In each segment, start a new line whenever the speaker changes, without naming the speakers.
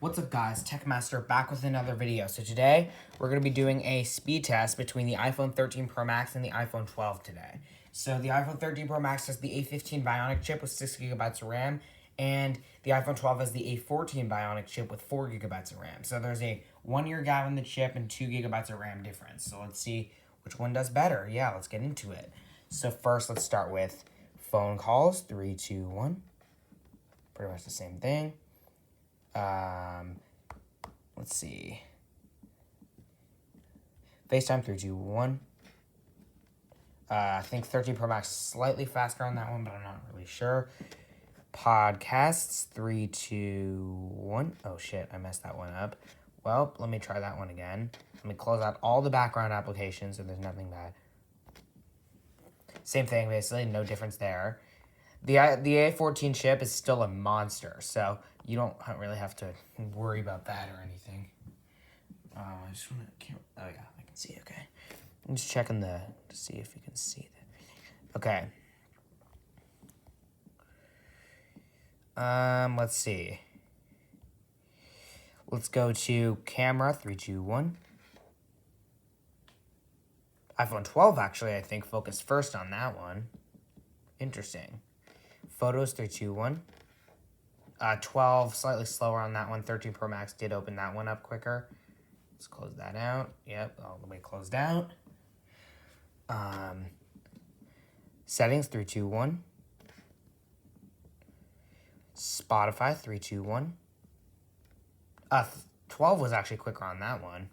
What's up guys, Techmaster back with another video. So today, we're going to be doing a speed test between the iPhone 13 Pro Max and the iPhone 12 today. So the iPhone 13 Pro Max has the A15 Bionic chip with 6GB of RAM, and the iPhone 12 has the A14 Bionic chip with 4GB of RAM. So there's a 1 year gap in the chip and 2GB of RAM difference. So let's see which one does better. Yeah, let's get into it. So first, let's start with phone calls. 3, 2, 1. Pretty much the same thing. Let's see. FaceTime 3, 2, 1. I think 13 Pro Max slightly faster on that one, but I'm not really sure. Podcasts 3, 2, 1. Oh shit, I messed that one up. Well, let me try that one again. Let me close out all the background applications so there's nothing bad. Same thing, basically, no difference there. The A14 chip is still a monster, so you don't really have to worry about that or anything. I just want to... Oh, yeah, I can see. Okay. I'm just checking to see if you can see that. Okay. Let's see. Let's go to camera. 3, 2, 1. iPhone 12, actually, I think, focused first on that one. Interesting. Photos, 3, 2, 1. 12, slightly slower on that one. 13 Pro Max did open that one up quicker. Let's close that out. Yep, all the way closed out. Settings, 3, 2, 1. Spotify, 3, 2, 1. 12 was actually quicker on that one.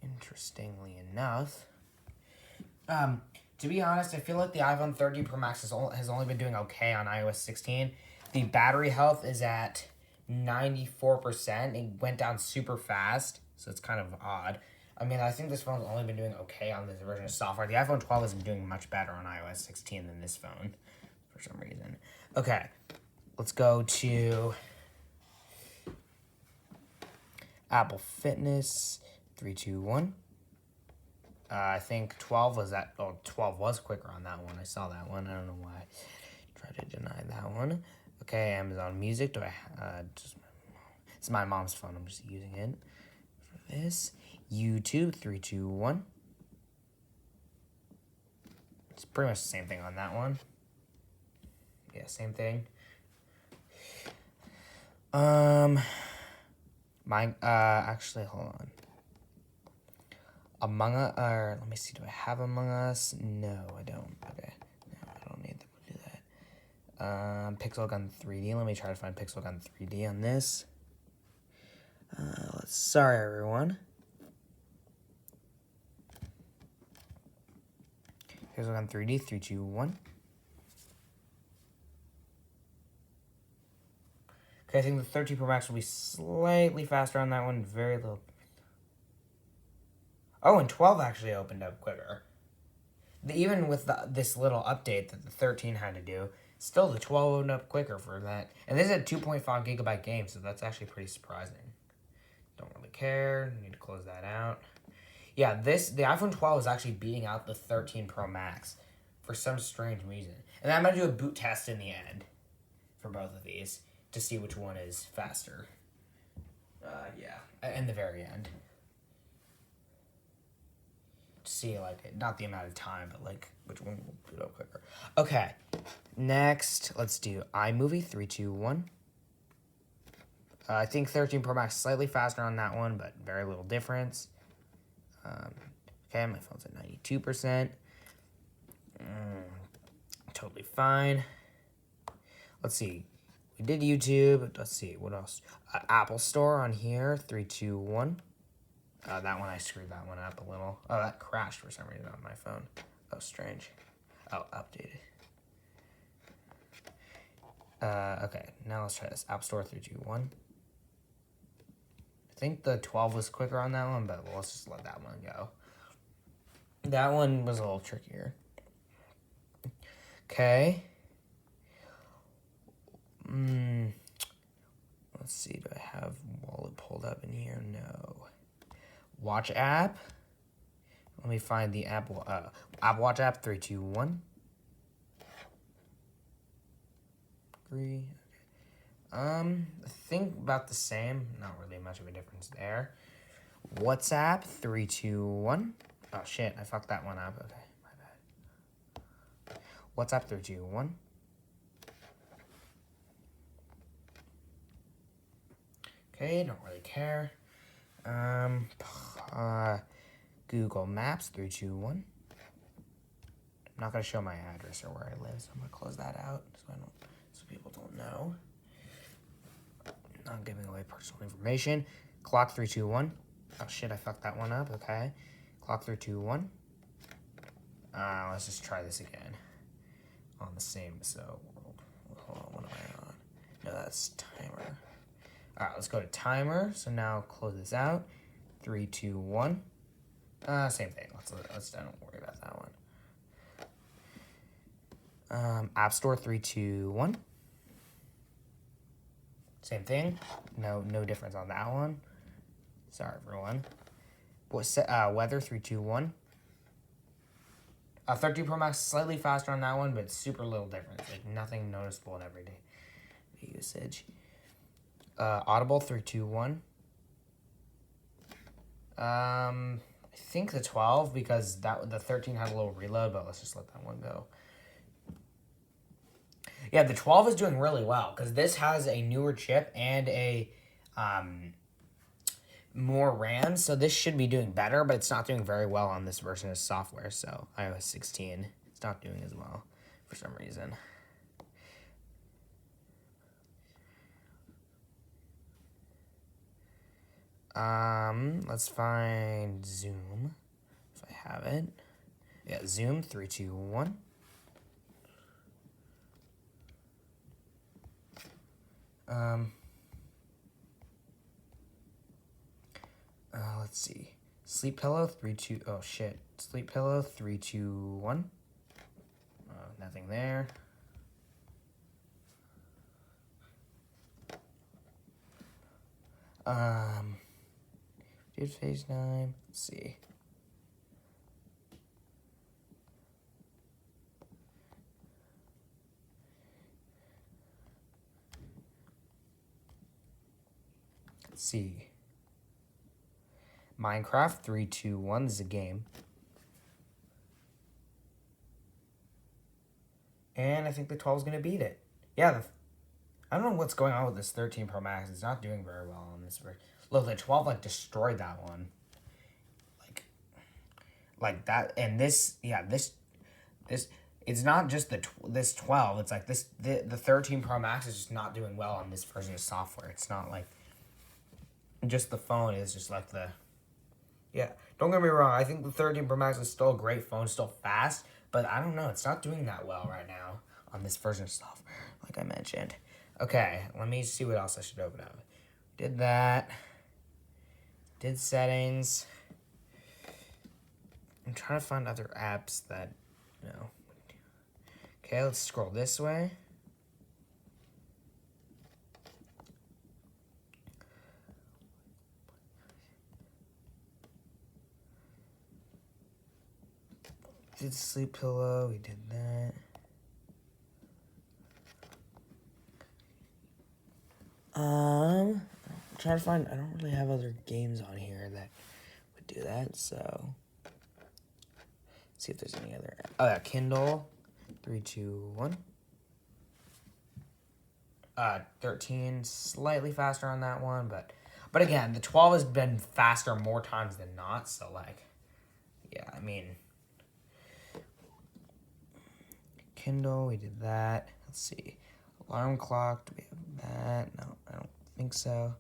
Interestingly enough. To be honest, I feel like the iPhone 13 Pro Max has only been doing okay on iOS 16. The battery health is at 94%. It went down super fast, so it's kind of odd. I mean, I think this phone's only been doing okay on this version of software. The iPhone 12 has been doing much better on iOS 16 than this phone, for some reason. Okay, let's go to Apple Fitness. 3, 2, 1. I think 12 was 12 was quicker on that one. I saw that one. I don't know why. Try to deny that one. Okay, Amazon Music. It's my mom's phone. I'm just using it for this. YouTube, 3, 2, 1. It's pretty much the same thing on that one. Yeah, same thing. Actually, hold on. Among Us, or let me see, do I have Among Us? No, I don't. Okay, no, I don't need to do that. Pixel Gun 3D, let me try to find Pixel Gun 3D on this. Sorry, everyone. Pixel Gun 3D, 3, 2, 1. Okay, I think the 13 Pro Max will be slightly faster on that one, very little. Oh, and 12 actually opened up quicker. Even with this little update that the 13 had to do, still the 12 opened up quicker for that. And this is a 2.5GB game, so that's actually pretty surprising. Don't really care. Need to close that out. Yeah, the iPhone 12 is actually beating out the 13 Pro Max for some strange reason. And I'm going to do a boot test in the end for both of these to see which one is faster. Yeah, in the very end. See, like, not the amount of time, but, like, which one will boot up quicker. Okay, next, let's do iMovie, 3, 2, 1. I think 13 Pro Max slightly faster on that one, but very little difference. Okay, my phone's at 92%. Totally fine. Let's see. We did YouTube. Let's see, what else? Apple Store on here, 3, 2, 1. That one, I screwed that one up a little. Oh, that crashed for some reason on my phone. Oh, strange. Oh, updated. Okay, now let's try this. App Store 3, 2, 1. I think the 12 was quicker on that one, but let's just let that one go. That one was a little trickier. Okay. Let's see, do I have Wallet pulled up in here? No. Watch app. Let me find the Apple Watch app. 3, 2, 1. Agree. I think about the same. Not really much of a difference there. WhatsApp 321. Oh shit, I fucked that one up. Okay, my bad. WhatsApp 321. Okay, don't really care. Google Maps 321. I'm not gonna show my address or where I live, so I'm gonna close that out so people don't know. Not giving away personal information. Clock 321. Oh shit, I fucked that one up. Okay. Clock 321. Let's just try this again. On the same, so hold on, what am I on? No, that's timer. Alright, let's go to timer. So now close this out. 3, 2, 1. Same thing. Let's don't worry about that one. App Store 3, 2, 1. Same thing. No difference on that one. Sorry, everyone. Weather 3, 2, 1. 13 Pro Max slightly faster on that one, but super little difference. Like nothing noticeable in everyday usage. Audible 3, 2, 1. I think the 12 because the 13 had a little reload, but let's just let that one go. Yeah, the 12 is doing really well because this has a newer chip and a more RAM, so this should be doing better, but it's not doing very well on this version of software, so iOS 16, it's not doing as well for some reason. Let's find Zoom, if I have it. Yeah, Zoom, 3, 2, 1. Let's see. Sleep Pillow 3, 2. Oh shit. Sleep Pillow 3, 2, 1. Nothing there. Did FaceTime. Let's see. Let's see. Minecraft 3, 2, 1. This is a game. And I think the 12 is going to beat it. Yeah, I don't know what's going on with this 13 Pro Max. It's not doing very well on this version. Look, the 12 like destroyed that one. Like that, and this, yeah, this. It's not just this 12. It's like the 13 Pro Max is just not doing well on this version of software. It's not like just the phone is just like the. Yeah, don't get me wrong. I think the 13 Pro Max is still a great phone, still fast, but I don't know. It's not doing that well right now on this version of software, like I mentioned. Okay, let me see what else I should open up. Did that. Did settings. I'm trying to find other apps that, you know. Okay, let's scroll this way. Did Sleep Pillow, we did that. I'm trying to find, I don't really have other games on here that would do that, so. Let's see if there's any other. Oh, yeah, Kindle. 3, 2, 1. 13, slightly faster on that one, but again, the 12 has been faster more times than not, so like, yeah, I mean, Kindle, we did that. Let's see, alarm clock, do we have that? No, I don't think so.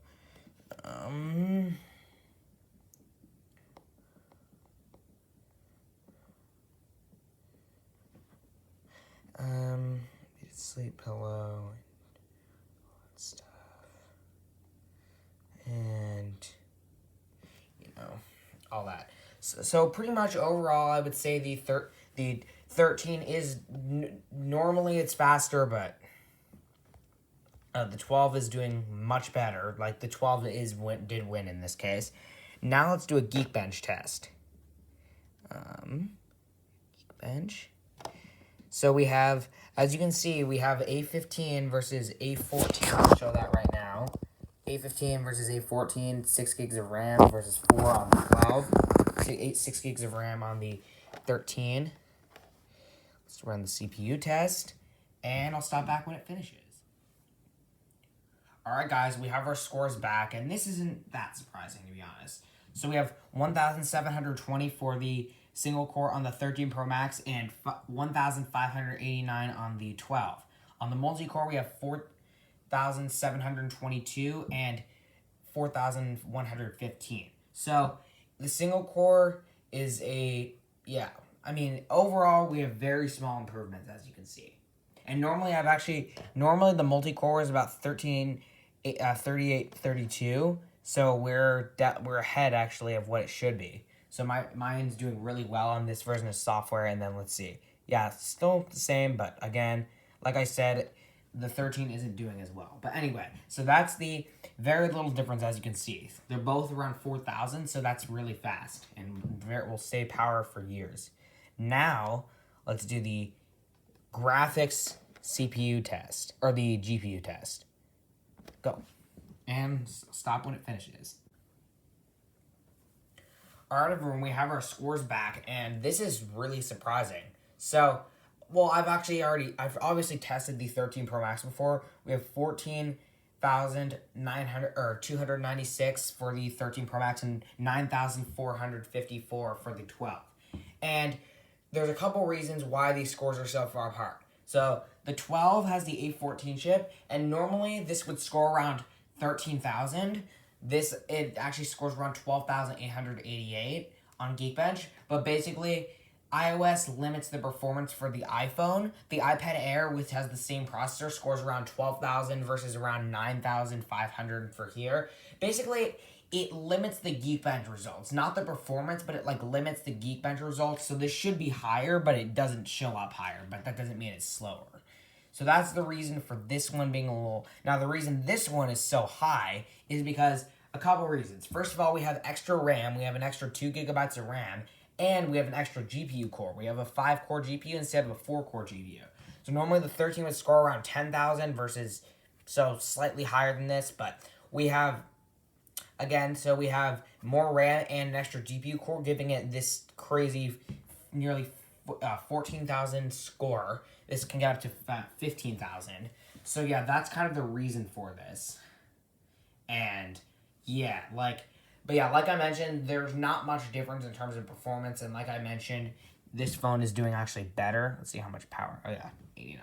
Sleep Pillow, all that stuff, and you know, all that. So pretty much overall, I would say the 13 is normally it's faster, but the 12 is doing much better. Like the 12 did win in this case. Now let's do a Geekbench test. Geekbench. So we have, as you can see, we have A15 versus A14. I'll show that right now. A15 versus A14, 6 gigs of RAM versus 4 on the 12. 6 gigs of RAM on the 13. Let's run the CPU test, and I'll stop back when it finishes. Alright guys, we have our scores back, and this isn't that surprising to be honest. So we have 1,720 for the single core on the 13 Pro Max and 1,589 on the 12. On the multi-core, we have 4,722 and 4,115. So the single core is overall we have very small improvements, as you can see. And normally the multi-core is about 38, 32. So we're ahead actually of what it should be. So mine's doing really well on this version of software. And then let's see. Yeah, it's still the same, but again, like I said, the 13 isn't doing as well. But anyway, so that's the very little difference, as you can see. They're both around 4,000, so that's really fast and will save power for years. Now, let's do the graphics CPU test, or the GPU test. Go. And stop when it finishes. Alright everyone, we have our scores back, and this is really surprising. So, well, I've obviously tested the 13 Pro Max before. We have 296 for the 13 Pro Max and 9,454 for the 12. And there's a couple reasons why these scores are so far apart. So, the 12 has the A14 chip, and normally this would score around 13,000. It actually scores around 12,888 on Geekbench, but basically iOS limits the performance for the iPhone. The iPad Air, which has the same processor, scores around 12,000 versus around 9,500 for here. Basically, it limits the Geekbench results. Not the performance, but it limits the Geekbench results. So this should be higher, but it doesn't show up higher. But that doesn't mean it's slower. So that's the reason for this one being a little... Now, the reason this one is so high is because a couple reasons. First of all, we have extra RAM. We have an extra 2 gigabytes of RAM. And we have an extra GPU core. We have a 5-core GPU instead of a 4-core GPU. So normally the 13 would score around 10,000 versus... So slightly higher than this. But we have... Again, so we have more RAM and an extra GPU core, giving it this crazy nearly 14,000 score. This can get up to 15,000. So yeah, that's kind of the reason for this. And yeah, like I mentioned, there's not much difference in terms of performance. And like I mentioned, this phone is doing actually better. Let's see how much power. Oh yeah, 89.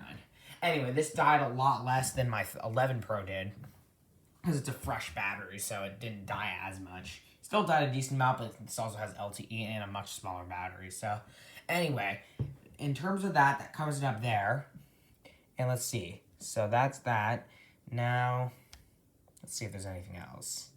Anyway, this died a lot less than my 11 Pro did. Because it's a fresh battery, so it didn't die as much. Still died a decent amount, but this also has LTE and a much smaller battery. So, anyway, in terms of that covers it up there. And let's see. So, that's that. Now, let's see if there's anything else.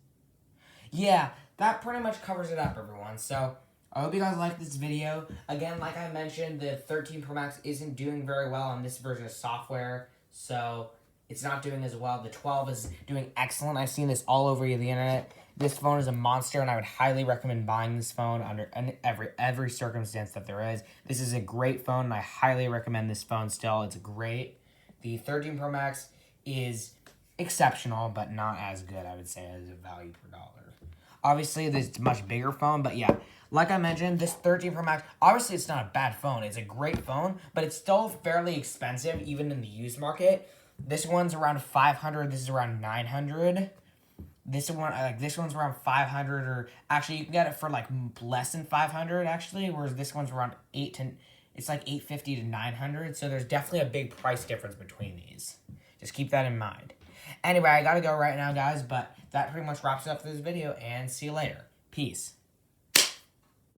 Yeah, that pretty much covers it up, everyone. So, I hope you guys liked this video. Again, like I mentioned, the 13 Pro Max isn't doing very well on this version of software. So... It's not doing as well. The 12 is doing excellent. I've seen this all over the internet. This phone is a monster, and I would highly recommend buying this phone under every circumstance that there is. This is a great phone, and I highly recommend this phone still. It's great. The 13 Pro Max is exceptional, but not as good, I would say, as a value per dollar. Obviously, this is a much bigger phone, but yeah. Like I mentioned, this 13 Pro Max, obviously it's not a bad phone. It's a great phone, but it's still fairly expensive, even in the used market. This one's around 500. This is around 900. This one's around 500, or actually you can get it for less than 500 actually. Whereas this one's around it's like 850 to 900. So there's definitely a big price difference between these. Just keep that in mind. Anyway, I gotta go right now, guys. But that pretty much wraps up this video, and see you later. Peace.